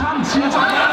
Trump zielt es an.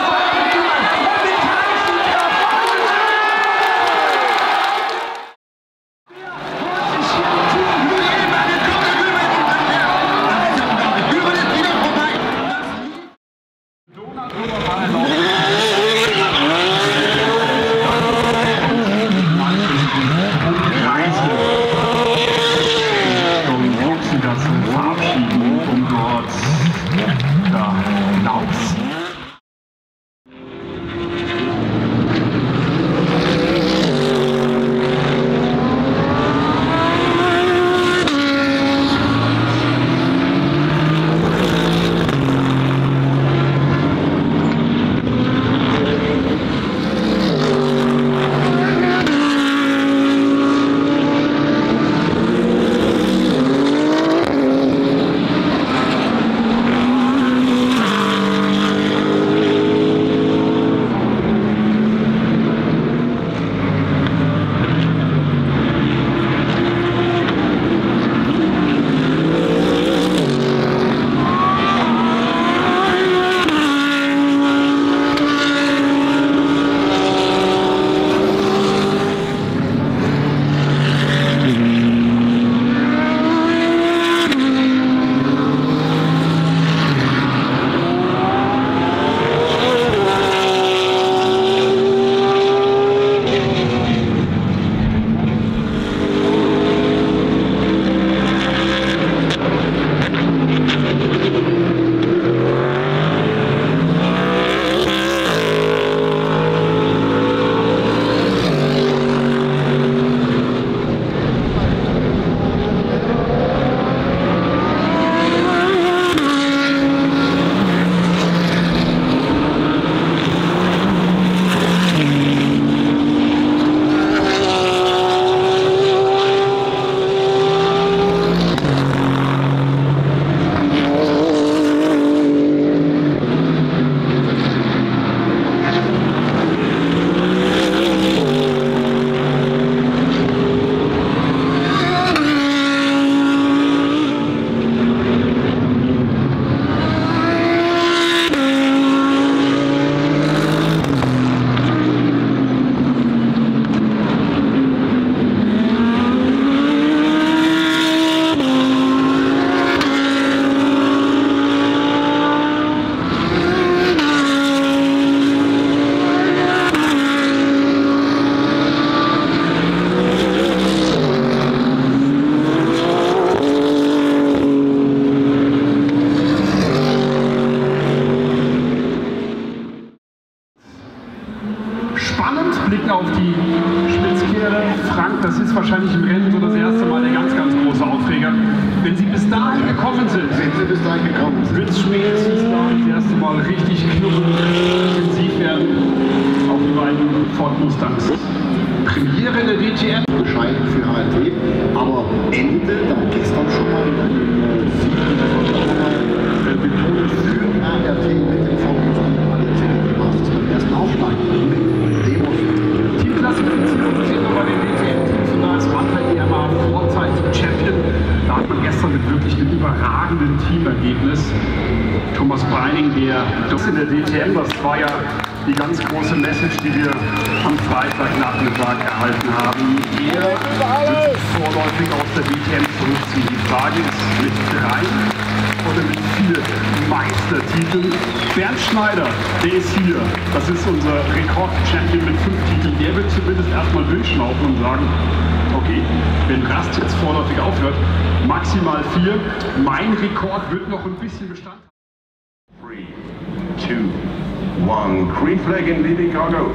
Blick auf die Spitzkehre. Frank, das ist wahrscheinlich im Rennen so das erste Mal der ganz, ganz große Aufreger. Wenn Sie bis dahin gekommen sind, wird es spätestens da das erste Mal richtig knubbeln, intensiv werden auf die beiden Ford Mustangs. Premiere in der DTM. Bescheiden für HRT, aber Ende, da gestern schon mal Betonung für HRT mit dem Ford Mustang die Masters beim ersten Aufschlag. Teamklasse sind aber den DTM-Teams und da ist Raphael Ermer Vorzeit-Champion. Da hat man gestern mit wirklich einem überragenden Teamergebnis Thomas Breining, der das in der DTM, das war ja die ganz große Message, die wir am Freitagnachmittag erhalten haben. Er wird vorläufig aus der DTM zurückziehen. Die Frage ist mit 3 oder mit 4 Meistertiteln. Bernd Schneider, der ist hier. Das ist unser Rekord-Champion mit 5 Titeln. Der wird zumindest erstmal wünschlaufen und sagen, okay, wenn Rast jetzt vorläufig aufhört, maximal 4. Mein Rekord wird noch ein bisschen Bestand haben. 3, 2, 1, green flag in leading cargo.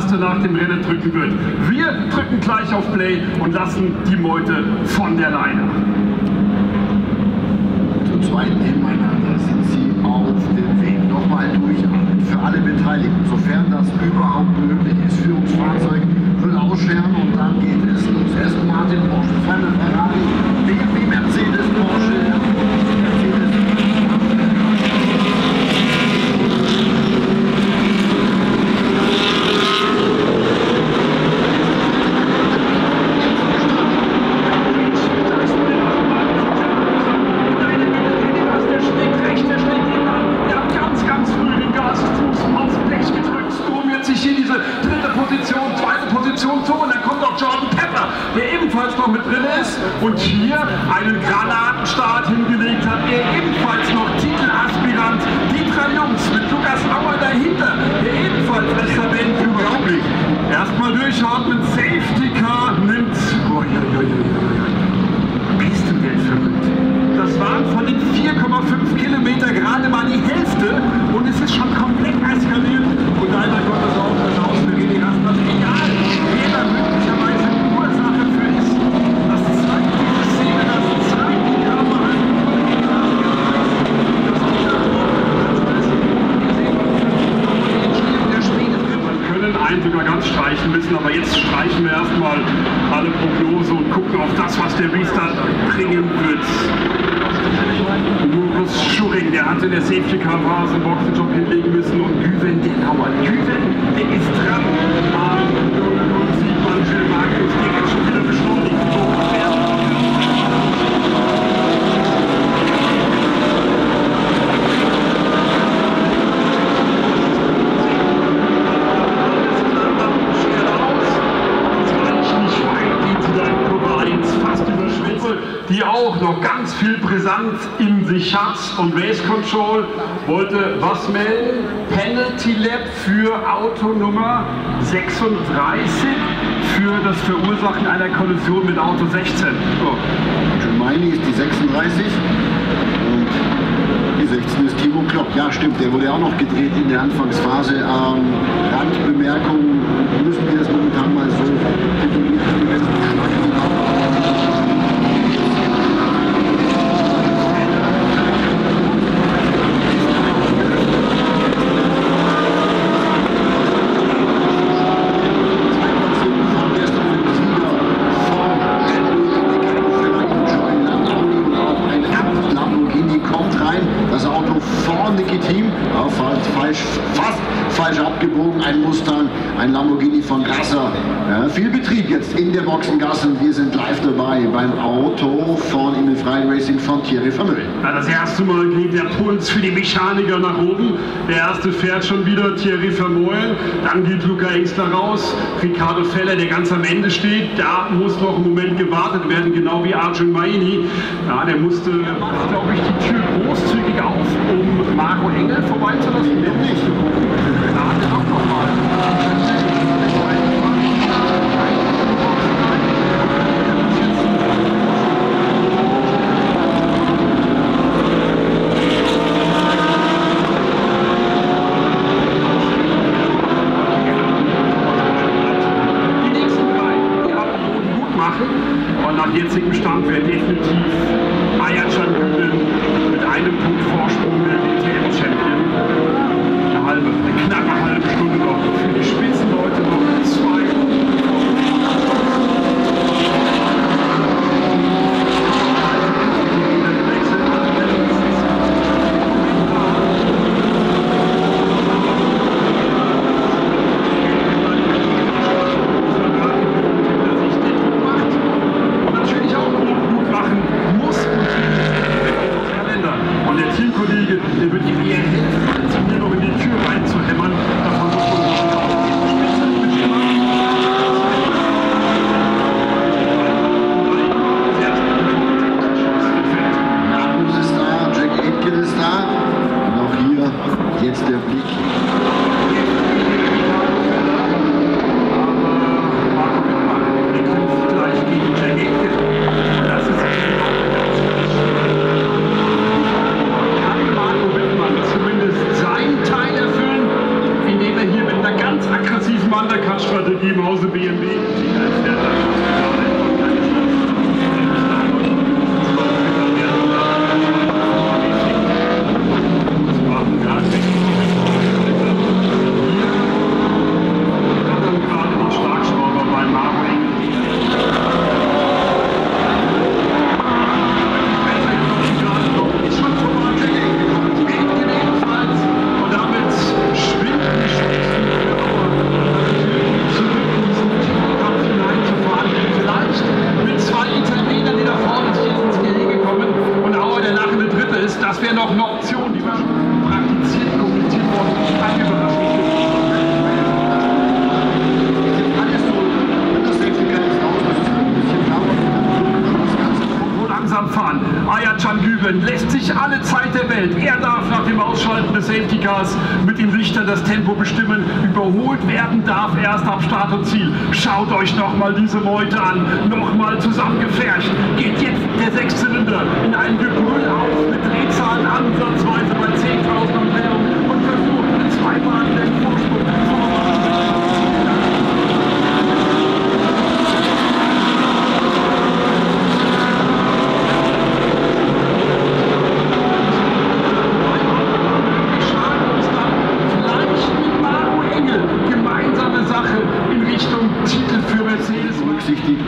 Taste nach dem Rennen drücken wird. Wir drücken gleich auf Play und lassen die Meute von der Leine. Zum zweiten nebeneinander sind sie auf dem Weg. Nochmal durchatmen für alle Beteiligten, sofern das überhaupt möglich ist. Führungsfahrzeug will ausscheren und dann geht es los. Aston Martin, Porsche, Ferrari, BMW, Mercedes, Porsche, Mercedes. Mit drin ist und hier einen Granatenstart hingelegt hat, der ebenfalls noch Titelaspirant Dieter Jungs mit Lukas Auer dahinter, der ebenfalls als Tabellen unglaublich. Erstmal durchatmen, Safety Car nimmt. Bist du denn verrückt? Das waren von den 4,5 Kilometer gerade mal die Hälfte und es ist schon komplett eskaliert und leider kommt das auch von außen René Rastner, egal, jeder möglicherweise Ursache für ist. Sogar ganz streichen müssen, aber jetzt streichen wir erstmal alle Prognose und gucken auf das, was der Restart bringen wird. Boris Schuring, der hatte in der Safety Car Phase einen Boxenjob hinlegen müssen und Güven, der lauert. Güven, der ist dran. Und sieht man schön Markus, der jetzt schon wieder beschleunigt. Die auch noch ganz viel Brisanz in sich hat und Race Control wollte was melden? Penalty Lap für Auto Nummer 36 für das Verursachen einer Kollision mit Auto 16. Oh. Germaini ist die 36 und die 16 ist Timo Klopp. Ja, stimmt, der wurde auch noch gedreht in der Anfangsphase. Randbemerkung, müssen wir das momentan mal so titulieren. Ein Mustang, ein Lamborghini von Gasser. Ja, viel Betrieb jetzt in der Boxengasse und wir sind live dabei beim Auto von Immelfreien Racing von Thierry Vermeulen. Ja, das erste Mal geht der Puls für die Mechaniker nach oben. Der erste fährt schon wieder Thierry Vermeulen. Dann geht Luca Engstler raus. Riccardo Feller, der ganz am Ende steht. Da muss noch einen Moment gewartet werden, genau wie Arjun Maini. Ja, der musste, glaube ich, die Tür großzügig auf, um Marco Engel vorbeizulassen. Der nicht. Da auch noch mal. Und nach jetzigem Stand wäre definitiv Ayhancan Güven mit einem Punkt Vorsprung der DTM-Champion. Eine knappe halbe Stunde noch für die Spitzenleute noch 2. Der wird ihm eher helfen, als mir noch in die Tür reinzuhämmern. Davon muss man Mann der Cut-Strategie im Hause BMW. Das wäre noch eine Option, die wir praktiziert, kompliziert worden sind. Eine Überraschung. Alles so. Das Safety-Car ist raus, das ist ein bisschen blau. Das Ganze wohl langsam fahren. Ayhancan Güven lässt sich alle Zeit der Welt. Er darf nach dem Ausschalten des Safety-Cars mit den Richtern das Tempo bestimmen. Überholt werden darf erst ab Start und Ziel. Schaut euch nochmal diese Meute an. Nochmal zusammengepfercht. Geht jetzt der Sechszylinder in ein Gebrüll auf mit Drehzahlen ansatzweise bei 10.000 Umdrehungen und versucht mit zweimal den Vorsprung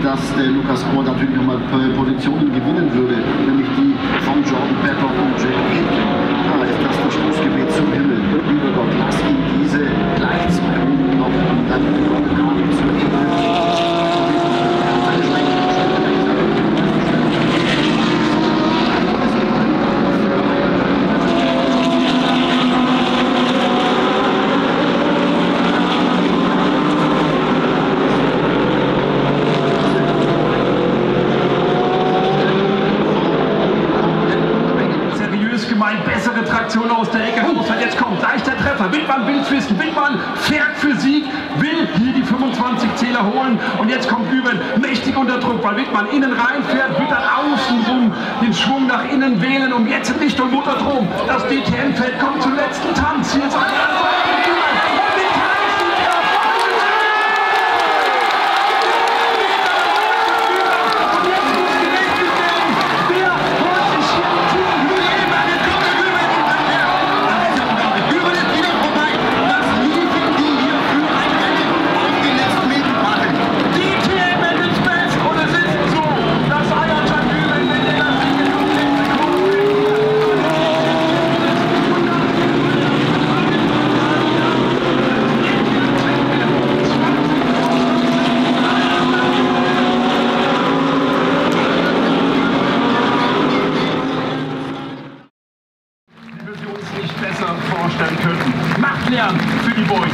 dass der Lucas Ohr natürlich nochmal Positionen gewinnen würde, nämlich die von Jordan Pepper und Jack Aitken. Da ist das das Stoßgebet zum Himmel. Lieber Gott, lass ihn diese gleich 2 Runden noch und dann gar nicht zu Ende. bessere Traktion aus der Ecke raus. Und jetzt kommt gleich der Treffer. Wittmann will twisten. Wittmann fährt für Sieg, will hier die 25 Zähler holen. Und jetzt kommt Güven mächtig unter Druck, weil Wittmann innen reinfährt, wird dann außenrum den Schwung nach innen wählen, um jetzt in Richtung Mutterdrom. Das DTM-Feld kommt zum letzten Tanz. Hier ist ein vorstellen könnten. Macht Lärm für die Boys.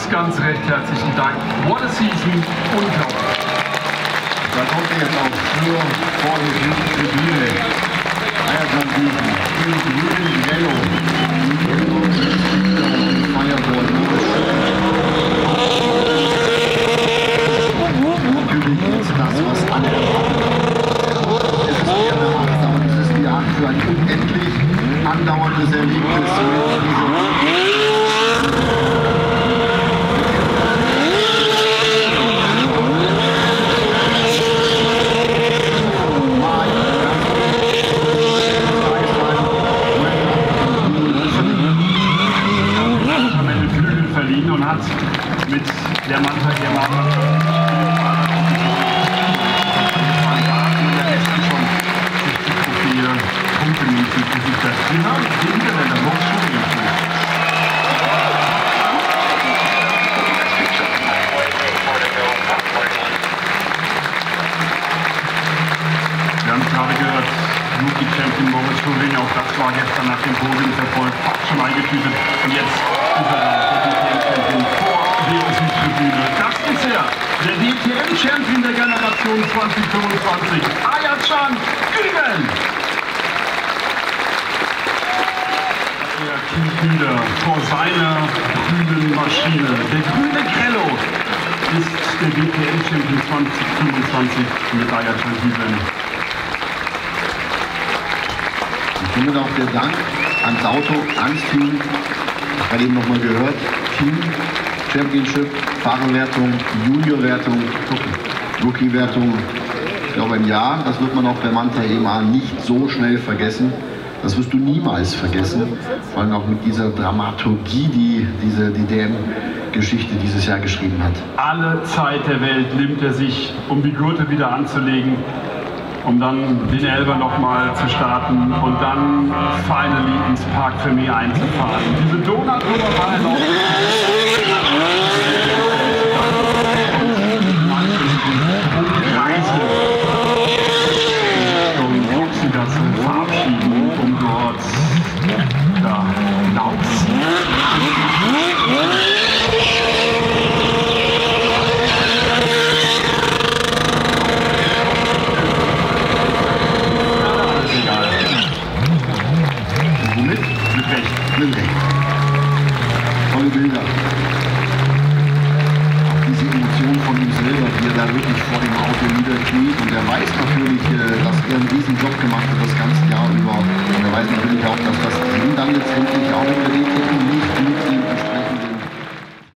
Ganz recht herzlichen Dank. What a season. Unglaublich. Da kommt er jetzt auch nur vor die Tribüne. Ayhancan Güven in grün, yellow. unendlich andauerndes Erlebnis mit diesem und hat mit der Manta Yamaha punktemäßig gesichert. Wir haben die Niederländer noch schon gespielt. Wir haben es gerade gehört, Rookie-Champion Moritz Slowenien, auch das war gestern nach dem Podiumserfolg fast schon eingetütet. Und jetzt ist er da, der DTM-Champion vor der Südtribüne. Das ist er, der DTM-Champion der Generation 2025, Ayhancan Güven. Der Teamleader vor seiner grünen Maschine. Der grüne Grello ist der DTM-Champion 2025 mit Ayhancan Güven. Und somit auch der Dank ans Auto, ans Team. Ich habe eben nochmal gehört, Team, Championship, Fahrerwertung, Juniorwertung, Rookie-Wertung. Ich glaube ein Jahr, das wird man auch bei Manta Yamaha nicht so schnell vergessen. Das wirst du niemals vergessen, vor allem auch mit dieser Dramaturgie, die diese DTM-Geschichte dieses Jahr geschrieben hat. Alle Zeit der Welt nimmt er sich, um die Gurte wieder anzulegen, um dann den Elber nochmal zu starten und dann finally ins Parc Fermé einzufahren. Diese Donut-Nummer war erlaubt.